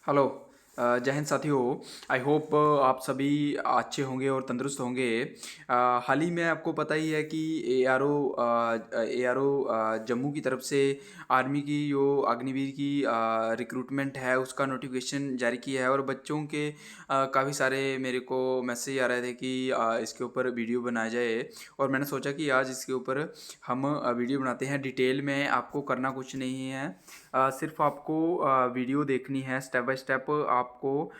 Hello. जय हिंद साथियों। I hope आप सभी अच्छे होंगे और तंदुरुस्त होंगे। हाल ही में आपको पता ही है कि ए आर ओ जम्मू की तरफ से आर्मी की जो अग्निवीर की रिक्रूटमेंट है उसका नोटिफिकेशन जारी किया है। और बच्चों के काफ़ी सारे मेरे को मैसेज आ रहे थे कि इसके ऊपर वीडियो बनाया जाए। और मैंने सोचा कि आज इसके ऊपर हम वीडियो बनाते हैं। डिटेल में आपको करना कुछ नहीं है, सिर्फ आपको वीडियो देखनी है स्टेप बाय स्टेप। आपको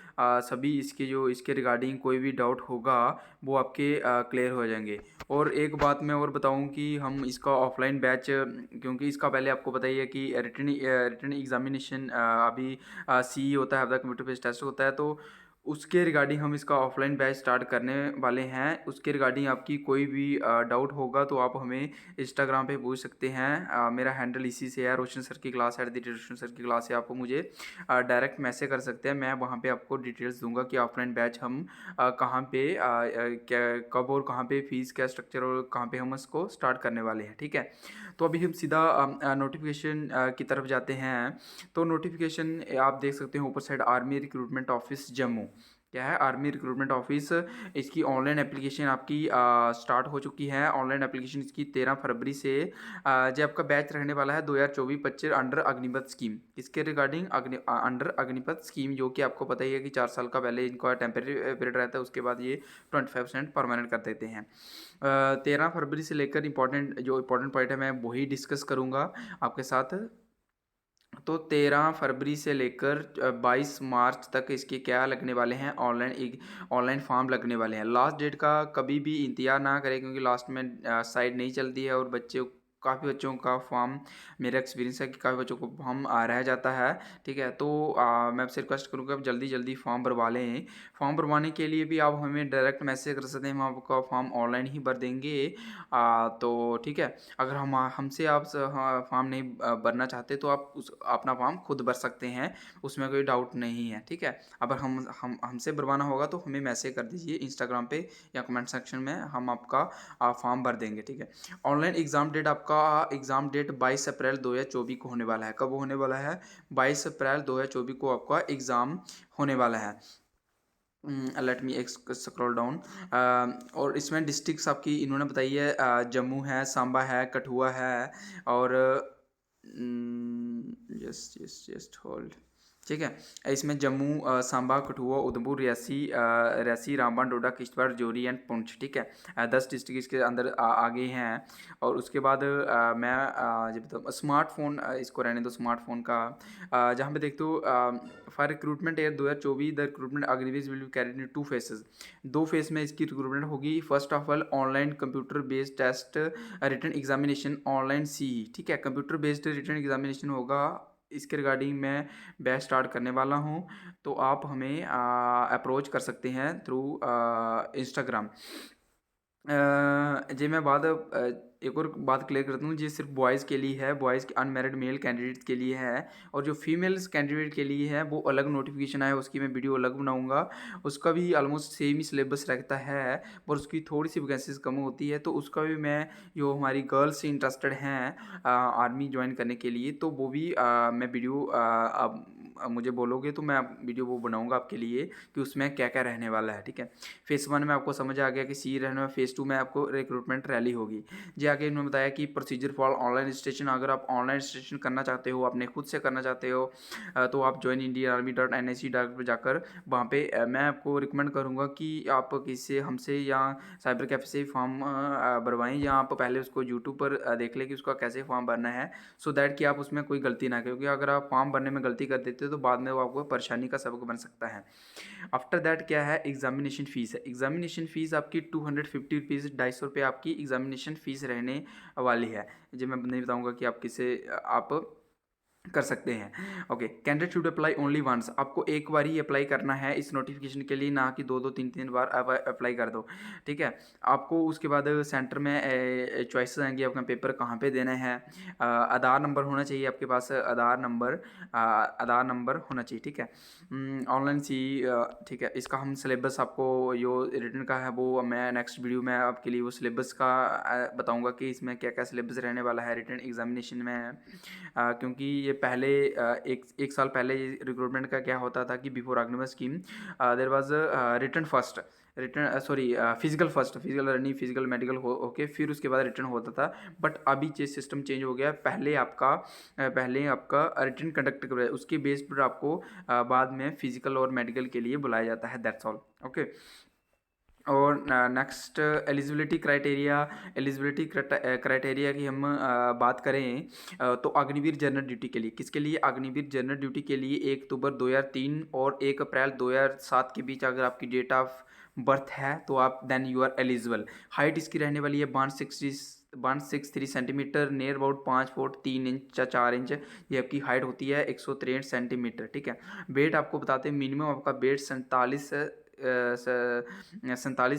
सभी इसके रिगार्डिंग कोई भी डाउट होगा वो आपके क्लियर हो जाएंगे। और एक बात मैं और बताऊं कि हम इसका ऑफलाइन बैच, क्योंकि इसका पहले आपको पता ही है कि रिटन एग्जामिनेशन अभी सी होता है, आपका कंप्यूटर बेस्ड टेस्ट होता है। तो उसके रिगार्डिंग हम इसका ऑफलाइन बैच स्टार्ट करने वाले हैं। उसके रिगार्डिंग आपकी कोई भी डाउट होगा तो आप हमें इंस्टाग्राम पे पूछ सकते हैं। मेरा हैंडल इसी से है, रोशन सर की क्लास @रोशन सर की क्लास से आप मुझे डायरेक्ट मैसेज कर सकते हैं। मैं वहाँ पे आपको डिटेल्स दूंगा कि ऑफलाइन बैच हम कहाँ पे क्या कब और कहाँ पे फीस क्या स्ट्रक्चर और कहाँ पे हम इसको स्टार्ट करने वाले हैं। ठीक है, तो अभी हम सीधा नोटिफिकेशन की तरफ जाते हैं। तो नोटिफिकेशन आप देख सकते हैं ऊपर side, army recruitment office Jammu. क्या है? Army recruitment office. इसकी ऑनलाइन एप्लीकेशन आपकी स्टार्ट हो चुकी है। ऑनलाइन एप्लीकेशन इसकी 13 फरवरी से जो आपका बैच रहने वाला है 2024-25 अंडर अग्निपथ स्कीम। किसके रिगार्डिंग? अंडर अग्निपथ स्कीम, जो कि आपको पता ही है कि 4 साल का पहले इनका टेम्परेरी पीरियड रहता है, उसके बाद ये 25% परमानेंट कर देते हैं। 13 फरवरी से लेकर इंपॉर्टेंट पॉइंट है मैं वही डिस्कस करूँगा आपके साथ। तो 13 फरवरी से लेकर 22 मार्च तक इसके क्या लगने वाले हैं, ऑनलाइन फॉर्म लगने वाले हैं। लास्ट डेट का कभी भी इंतजार ना करें, क्योंकि लास्ट में साइड नहीं चलती है और काफ़ी बच्चों का फॉर्म, मेरा एक्सपीरियंस है कि काफ़ी बच्चों को फॉर्म रह जाता है। ठीक है, तो मैं आपसे रिक्वेस्ट करूँगा आप जल्दी जल्दी फॉर्म भरवा लें। फॉर्म भरवाने के लिए भी आप हमें डायरेक्ट मैसेज कर सकते हैं, हम आपका फॉर्म ऑनलाइन ही भर देंगे। तो ठीक है, अगर हम हमसे आप फॉर्म नहीं भरना चाहते तो आप अपना फॉर्म खुद भर सकते हैं, उसमें कोई डाउट नहीं है। ठीक है, अगर हम हमसे भरवाना होगा तो हमें मैसेज कर दीजिए इंस्टाग्राम पे या कमेंट सेक्शन में, हम आपका फॉर्म भर देंगे। ठीक है, ऑनलाइन एग्ज़ाम डेट 22 अप्रैल 2024 को होने वाला है। कब होने वाला है? 22 अप्रैल 2024 को आपका एग्ज़ाम होने वाला है। Let me scroll down. और इसमें डिस्ट्रिक्ट्स आपकी इन्होंने बताई है, जम्मू है, सांबा है, कठुआ है और जस्ट जस्ट जस्ट होल्ड। ठीक है, इसमें जम्मू, सांबा, कठुआ, उधमपुर, रियासी, रामबन, डोडा, किश्तवाड़, जोरी एंड पुंछ। ठीक है, 10 डिस्ट्रिक्ट इसके अंदर आगे हैं। और उसके बाद मैं जब बताऊँ स्मार्टफोन, इसको रहने दो स्मार्टफोन का। जहाँ पे देखते हो for recruitment year 2024 the recruitment Agniveers will be carried in 2 phases. 2 phase में इसकी रिक्रूटमेंट होगी। First of all online computer based test written examination online C. ठीक है, कंप्यूटर बेस्ड रिटन एग्जामिनेशन होगा। इसके रिगार्डिंग मैं बैच स्टार्ट करने वाला हूँ, तो आप हमें अप्रोच कर सकते हैं थ्रू इंस्टाग्राम। जी मैं एक और बात क्लियर करता हूँ, ये सिर्फ बॉयज़ के लिए है, बॉयज़ के अनमैरिड मेल कैंडिडेट के लिए है। और जो फीमेल्स कैंडिडेट के लिए है वो अलग नोटिफिकेशन आया, उसकी मैं वीडियो अलग बनाऊंगा। उसका भी ऑलमोस्ट सेम ही सिलेबस रहता है, पर उसकी थोड़ी सी वैकेंसीज कम होती है। तो उसका भी मैं, जो हमारी गर्ल्स इंटरेस्टेड हैं आर्मी ज्वाइन करने के लिए, तो वो भी मैं वीडियो आप मुझे बोलोगे तो मैं वीडियो वो बनाऊंगा आपके लिए कि उसमें क्या क्या रहने वाला है। ठीक है, फेज़ 1 में आपको समझ आ गया कि सी रहने में, फेज़ 2 में आपको रिक्रूटमेंट रैली होगी। जी आगे इन्होंने बताया कि प्रोसीजर फॉर ऑनलाइन रजिस्ट्रेशन, अगर आप ऑनलाइन रजिस्ट्रेशन करना चाहते हो, अपने खुद से करना चाहते हो, तो आप ज्वाइन इंडियन आर्मी .nic पर जाकर वहाँ पे मैं आपको रिकमेंड करूँगा कि आप किसी हमसे या साइबर कैफे से फॉर्म भरवाएं, या आप पहले उसको यूट्यूब पर देख लें कि उसका कैसे फॉर्म भरना है, सो दैट कि आप उसमें कोई गलती ना करें, क्योंकि अगर आप फॉर्म भरने में गलती कर देते हो तो बाद में वो आपको परेशानी का सबक बन सकता है। आफ्टर दैट क्या है, एग्जामिनेशन फ़ीस है। एग्जामिनेशन फ़ीस आपकी 250 रुपीज़, 250 रुपये आपकी एग्जामिनेशन फ़ीस रहने वाली है। जो मैं नहीं बताऊंगा कि आप किसे आप कर सकते हैं। Okay, candidate should apply only once. आपको एक बार ही अप्लाई करना है इस नोटिफिकेशन के लिए, ना कि 2-2 3-3 बार आप अप्लाई कर दो। ठीक है, आपको उसके बाद सेंटर में चॉइसेस आएंगी, आपका पेपर कहाँ पे देना है। आधार नंबर होना चाहिए आपके पास, आधार नंबर होना चाहिए। ठीक है, ऑनलाइन सी। ठीक है, इसका हम सिलेबस आपको जो रिटन का है वो मैं नेक्स्ट वीडियो में आपके लिए वो सिलेबस का बताऊंगा कि इसमें क्या क्या सिलेबस रहने वाला है रिटन एग्जामिनेशन में। क्योंकि ये पहले एक साल पहले रिक्रूटमेंट का क्या होता था कि before Agniveer scheme there was physical running, physical medical okay, फिर उसके बाद रिटर्न होता था। बट अभी ये सिस्टम चेंज हो गया, पहले आपका रिटर्न कंडक्ट करवाया, उसके बेस पर आपको बाद में फिजिकल और मेडिकल के लिए बुलाया जाता है, दैट्स ऑल। ओके, और नेक्स्ट एलिजिबिलिटी क्राइटेरिया की हम बात करें तो अग्निवीर जनरल ड्यूटी के लिए, किसके लिए? अग्निवीर जनरल ड्यूटी के लिए 1 अक्टूबर 2003 और 1 अप्रैल 2007 के बीच अगर आपकी डेट ऑफ बर्थ है तो आप then you are eligible. Height इसकी रहने वाली है 163 centimetre, near about 5 foot 3 inch या 4 इंच, ये आपकी हाइट होती है 163 सेंटीमीटर, ठीक है। वेट आपको बताते हैं, मिनिमम आपका वेट 47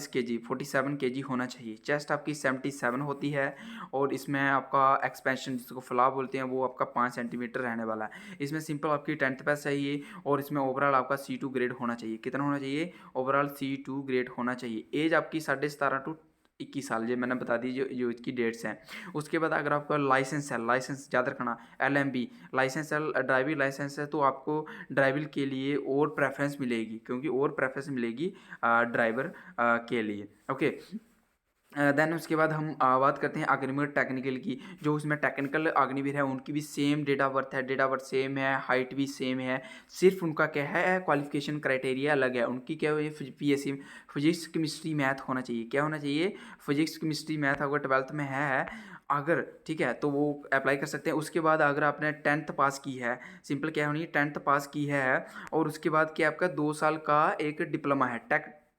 के जी 47 के जी होना चाहिए। चेस्ट आपकी 77 होती है और इसमें आपका एक्सपेंशन जिसको फ्लॉप बोलते हैं वो आपका 5 सेंटीमीटर रहने वाला है। इसमें सिंपल आपकी 10th पास चाहिए और इसमें ओवरऑल आपका C2 ग्रेड होना चाहिए। कितना होना चाहिए? ओवरऑल C2 ग्रेड होना चाहिए। एज आपकी 17.5 टू 21 साल, ये मैंने बता दी जो इसकी डेट्स हैं। उसके बाद अगर आपका लाइसेंस है, लाइसेंस याद रखना, LMB लाइसेंस है, ड्राइविंग लाइसेंस है, तो आपको ड्राइविंग के लिए और प्रेफरेंस मिलेगी, क्योंकि और प्रेफरेंस मिलेगी ड्राइवर के लिए। ओके, देन उसके बाद हम बात करते हैं अग्निवीर टेक्निकल की। जो उसमें टेक्निकल अग्निवीर है उनकी भी सेम डेट ऑफ बर्थ है, डेट ऑफ बर्थ सेम है, हाइट भी सेम है, सिर्फ उनका क्या है क्वालिफिकेशन क्राइटेरिया अलग है। उनकी क्या हुई? PSC फिजिक्स केमिस्ट्री मैथ होना चाहिए। क्या होना चाहिए? फिजिक्स केमिस्ट्री मैथ अगर 12th में है अगर, ठीक है, तो वो अप्लाई कर सकते हैं। उसके बाद अगर आपने 10th पास की है, सिंपल क्या होनी है, 10th पास की है, और उसके बाद क्या आपका 2 साल का एक डिप्लोमा है,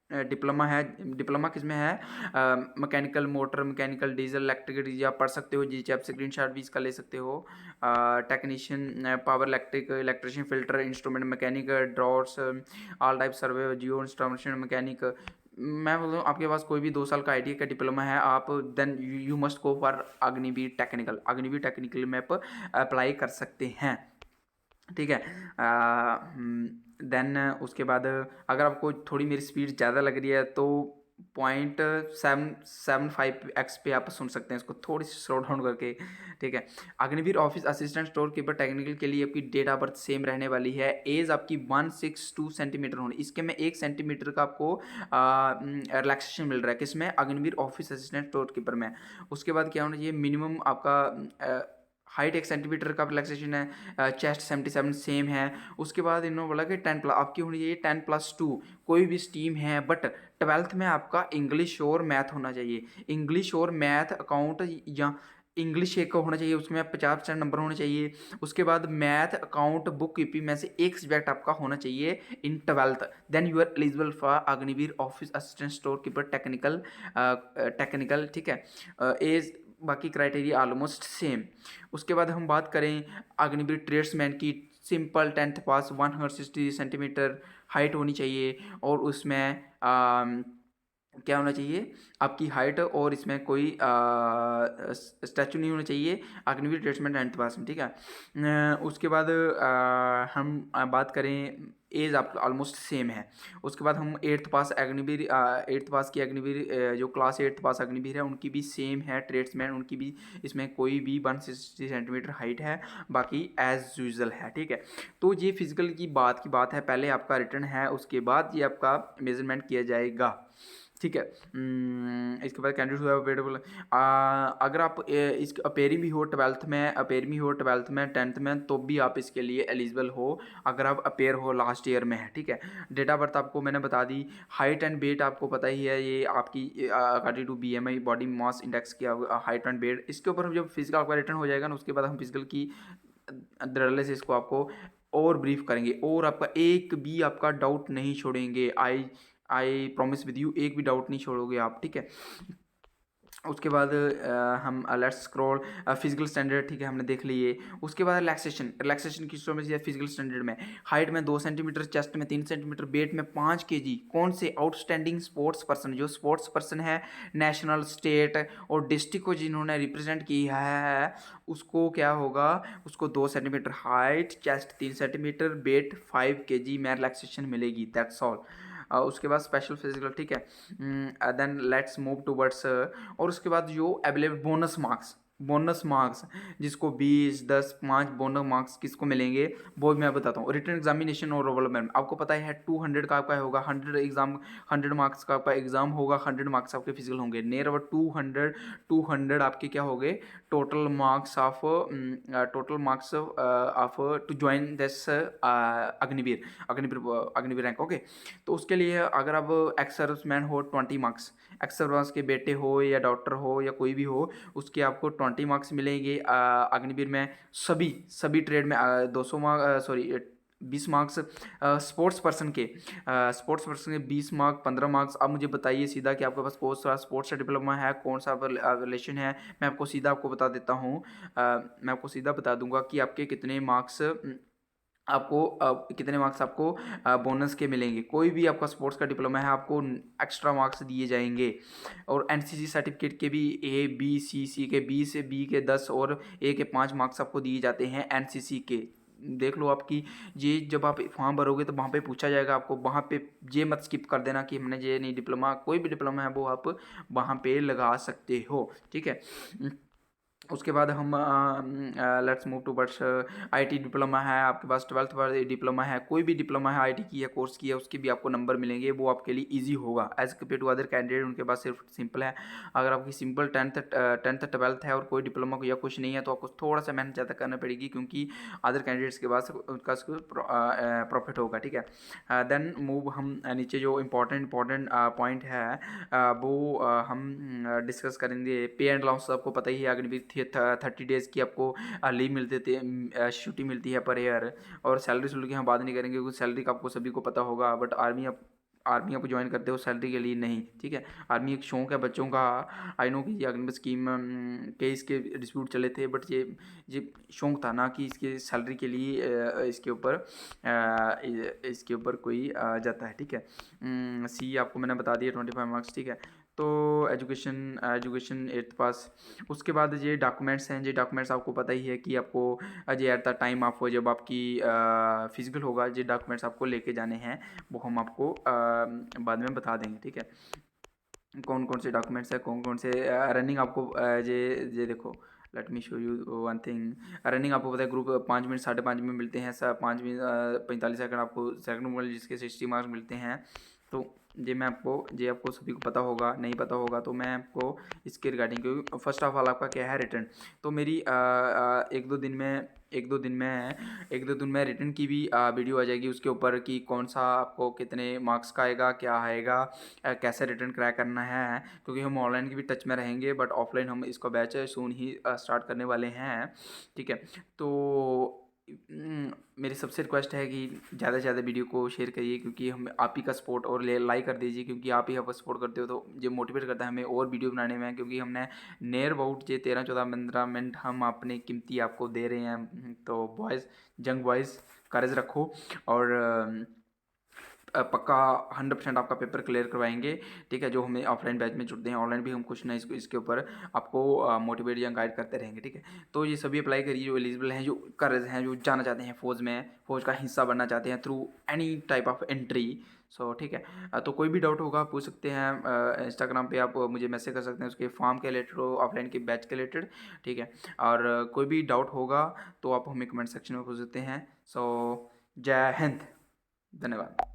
डिप्लोमा है। डिप्लोमा किस में है? Mechanical motor, mechanical diesel, electric, आप पढ़ सकते हो जी, आप स्क्रीन शॉट भी इसका ले सकते हो। Technician power, electrician, filter, instrument mechanic, drawers, all type survey, geo instrumentation mechanic. मैं बोलूँ आपके पास कोई भी 2 साल का ITI का डिप्लोमा है, आप then you must go for Agniveer technical में आप अप्लाई कर सकते हैं, ठीक है। देन उसके बाद अगर आपको थोड़ी मेरी स्पीड ज़्यादा लग रही है तो 0.775x पे आप सुन सकते हैं इसको, थोड़ी सी स्लो डाउन करके, ठीक है। Agniveer office assistant store keeper technical के लिए आपकी डेट ऑफ बर्थ सेम रहने वाली है। एज आपकी 162 सेंटीमीटर होनी, इसके में 1 सेंटीमीटर का आपको रिलैक्सेशन मिल रहा है, किसमें? Agniveer office assistant store keeper में। उसके बाद क्या होना चाहिए? मिनिमम आपका हाइट 1 सेंटीमीटर का रिलैक्सेशन है, चेस्ट 77 सेम है। उसके बाद इन्होंने बोला कि 10 प्लस आपकी होनी चाहिए 10+2, कोई भी स्ट्रीम है, बट 12th में आपका इंग्लिश और मैथ होना चाहिए। इंग्लिश और मैथ अकाउंट या इंग्लिश एक होना चाहिए, उसमें 50% नंबर होने चाहिए। उसके बाद मैथ अकाउंट बुक कीपिंग में से एक सब्जेक्ट आपका होना चाहिए in 12th, then you are eligible for Agniveer office assistant store keeper technical, ठीक है। एज बाकी क्राइटेरिया ऑलमोस्ट सेम। उसके बाद हम बात करें अग्निवीर ट्रेड्समैन की, सिंपल 10th पास, 160 सेंटीमीटर हाइट होनी चाहिए, और उसमें क्या होना चाहिए? आपकी हाइट, और इसमें कोई स्टैचू नहीं होना चाहिए। अग्निवीर ट्रेड्समैन 10th पास में, ठीक है। उसके बाद हम बात करें, एज आप ऑलमोस्ट सेम है। उसके बाद हम 8th पास अग्निवीर 8th पास की अग्निवीर जो क्लास 8th पास अग्निवीर है उनकी भी सेम है, ट्रेड्समैन उनकी भी इसमें कोई भी 160 सेंटीमीटर हाइट है, बाकी एज यूजल है, ठीक है। तो ये फिजिकल की बात है, पहले आपका रिटर्न है, उसके बाद ये आपका मेजरमेंट किया जाएगा, ठीक है। इसके बाद कैंडिडेट हुआ अवेलेबल, अगर आप इस अपेयरिंग भी हो 12th में, 10th में, तो भी आप इसके लिए एलिजिबल हो, अगर आप अपेयर हो लास्ट ईयर में है, ठीक है। डेट ऑफ बर्थ आपको मैंने बता दी। हाइट एंड वेट आपको पता ही है, ये आपकी according to BMI body mass index की हाइट एंड वेट। इसके ऊपर हम जब फिजिकल आपका रिटर्न हो जाएगा ना, उसके बाद हम फिजिकल की एनालिसिस को आपको और ब्रीफ करेंगे, और आपका एक भी आपका डाउट नहीं छोड़ेंगे। आई प्रॉमिस विद यू, एक भी डाउट नहीं छोड़ोगे आप, ठीक है। उसके बाद हम लेट्स स्क्रॉल फिजिकल स्टैंडर्ड, ठीक है, हमने देख लिए। उसके बाद रिलैक्सेशन किस में से? फिजिकल स्टैंडर्ड में हाइट में 2 सेंटीमीटर, चेस्ट में 3 सेंटीमीटर, वेट में 5 kg। कौन से? आउटस्टैंडिंग स्पोर्ट्स पर्सन, जो स्पोर्ट्स पर्सन है नेशनल, स्टेट और डिस्ट्रिक्ट को जिन्होंने रिप्रेजेंट किया है, उसको क्या होगा? उसको 2 centimetre height, chest 3 centimetre, weight 5 kg में रिलैक्सेशन मिलेगी, दैट्स ऑल। उसके बाद स्पेशल फिजिकल, ठीक है। देन लेट्स मूव टूवर्ड्स, और उसके बाद जो available bonus marks, bonus marks जिसको 20, 10, 5 बोनस मार्क्स किसको मिलेंगे वो भी मैं बताता हूँ। रिटन एग्जामिनेशन और ओवरऑल मेरिट आपको पता है 200 का आपका होगा, 100 मार्क्स का आपका एग्जाम होगा, 100 मार्क्स आपके फिजिकल होंगे, नियर अबाउट 200 आपके क्या हो गए total marks of to join this Agniveer Agniveer rank. Okay, तो उसके लिए अगर आप एक्स सर्विसमैन हो 20 मार्क्स, एक्स सर्विस के बेटे हो या डॉक्टर हो या कोई भी हो, उसके आपको 20 मार्क्स मिलेंगे अग्निवीर में। सभी ट्रेड में 200 marks, sorry 20 marks. Sports person के 20 मार्क्स, 15 मार्क्स। अब मुझे बताइए सीधा कि आपके पास स्पोर्ट्स का डिप्लोमा है, कौन सा रिलेशन है, मैं आपको सीधा बता देता हूँ। मैं आपको सीधा बता दूंगा कि आपके कितने मार्क्स आपको बोनस के मिलेंगे। कोई भी आपका स्पोर्ट्स का डिप्लोमा है आपको एक्स्ट्रा मार्क्स दिए जाएंगे। और एनसीसी सर्टिफिकेट के भी सी के 20, बी के 10 और ए के 5 मार्क्स आपको दिए जाते हैं एनसीसी के। देख लो आपकी ये जब आप फॉर्म भरोगे तो वहाँ पे पूछा जाएगा आपको, वहाँ पे ये मत स्किप कर देना कि हमने ये नहीं डिप्लोमा, कोई भी डिप्लोमा है वो आप वहाँ पे लगा सकते हो, ठीक है। उसके बाद हम लेट्स मूव टू बट्स आईटी डिप्लोमा है आपके पास, 12th पर डिप्लोमा है, कोई भी डिप्लोमा है आईटी की है कोर्स की है, उसके भी आपको नंबर मिलेंगे, वो आपके लिए इजी होगा as compared to other candidate. उनके पास सिर्फ सिंपल है। अगर आपकी सिंपल टेंथ 12th है और कोई डिप्लोमा या कुछ नहीं है तो आपको थोड़ा सा मेहनत ज़्यादा करना पड़ेगी, क्योंकि अदर कैंडिडेट्स के पास उनका प्रॉफिट होगा, ठीक है। देन मूव हम नीचे जो इम्पोर्टेंट पॉइंट है वो हम डिस्कस करेंगे। पे एंड अलाउंस आपको पता ही है, अग्निवीर 30 डेज़ की आपको लीव मिलती थी, छुट्टी मिलती है पर ईयर। और सैलरी की हम बात नहीं करेंगे क्योंकि सैलरी का आपको सभी को पता होगा, बट आर्मी आप ज्वाइन करते हो सैलरी के लिए नहीं, ठीक है। आर्मी एक शौक है बच्चों का। आई नो कि ये अग्निवीर स्कीम के इसके डिस्प्यूट चले थे, बट ये शौक था ना कि इसके सैलरी के लिए इसके ऊपर कोई जाता है, ठीक है। सी आपको मैंने बता दिया 25 मार्क्स, ठीक है। तो एजुकेशन 8th पास। उसके बाद ये डॉक्यूमेंट्स हैं, ये डॉक्यूमेंट्स आपको पता ही है कि आपको ये एट द टाइम आपको जब आपकी फिजिकल होगा ये डॉक्यूमेंट्स आपको लेके जाने हैं, वो हम आपको बाद में बता देंगे, ठीक है। कौन कौन से डॉक्यूमेंट्स है, कौन कौन से रनिंग आपको ये देखो, let me show you one thing. Running आपको पता है ग्रुप 5 मिनट 5:30 में मिलते हैं, 5 मिनट 45 सेकंड आपको सेकंड मोबाइल जिसके 60 मार्क्स मिलते हैं। तो ये आपको सभी को पता होगा, नहीं पता होगा तो मैं आपको इसके रिगार्डिंग, क्योंकि फर्स्ट ऑफ ऑल आपका क्या है रिटर्न। तो मेरी एक दो दिन में रिटर्न की भी वीडियो आ जाएगी उसके ऊपर कि कौन सा आपको कितने मार्क्स का आएगा, क्या आएगा, कैसे रिटर्न क्रैक करना है। क्योंकि हम ऑनलाइन की भी टच में रहेंगे बट ऑफलाइन हम इसका बैच सून ही स्टार्ट करने वाले हैं, ठीक है। तो मेरी सबसे रिक्वेस्ट है कि ज़्यादा से ज़्यादा वीडियो को शेयर करिए, क्योंकि हम आप ही का सपोर्ट और लाइक कर दीजिए, क्योंकि आप ही हमें सपोर्ट करते हो तो ये मोटिवेट करता है हमें और वीडियो बनाने में। क्योंकि हमने नियर अबाउट ये 13, 14, 15 मिनट हम अपने कीमती आपको दे रहे हैं। तो बॉयज़, यंग बॉयज़, करेज रखो और पक्का 100% आपका पेपर क्लियर करवाएंगे, ठीक है। जो हमें ऑफलाइन बैच में जुड़ते हैं, ऑनलाइन भी हम कुछ ना इसके ऊपर आपको मोटिवेट या गाइड करते रहेंगे, ठीक है। तो ये सभी अप्लाई करिए जो एलिजिबल हैं, जो करेज हैं, जो जाना चाहते हैं फौज में, फौज का हिस्सा बनना चाहते हैं through any type of entry. So ठीक है। तो कोई भी डाउट होगा पूछ सकते हैं, इंस्टाग्राम पे आप मुझे मैसेज कर सकते हैं उसके फॉर्म के रिलेटेड हो, ऑफलाइन के बैच के रिलेटेड, ठीक है। और कोई भी डाउट होगा तो आप हमें कमेंट सेक्शन में पूछ सकते हैं। सो जय हिंद, धन्यवाद।